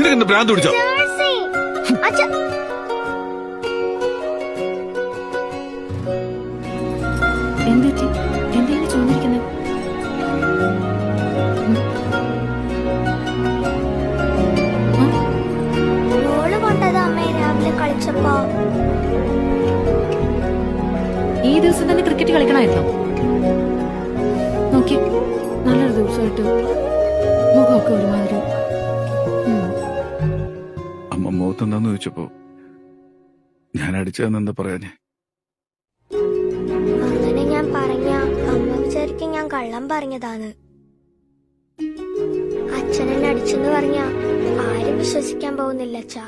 നിനക്ക് ഭ്രാന്ത് പിടിച്ചോ? എന്താണ് ചോദിക്കുന്നത്? ബോള് കൊണ്ടത് അമ്മേ രാവിലെ കളിച്ചപ്പോ. ഈ ദിവസം തന്നെ ക്രിക്കറ്റ് കളിക്കണമായിരുന്നോ? നോക്കി, നല്ലൊരു ദിവസമായിട്ട് മുഖമൊക്കെ ഒരുമാതിരി. അമ്മ മുഖത്തെന്താന്ന് ചോദിച്ചപ്പോ ഞാൻ അടിച്ചതെന്നെന്താ പറയാഞ്ഞേ? അങ്ങനെ ഞാൻ പറഞ്ഞ അമ്മ വിചാരിക്കും ഞാൻ കള്ളം പറഞ്ഞതാണ്. അച്ഛനെന്നെ അടിച്ചെന്ന് പറഞ്ഞ ആരും വിശ്വസിക്കാൻ പോകുന്നില്ല അച്ഛാ.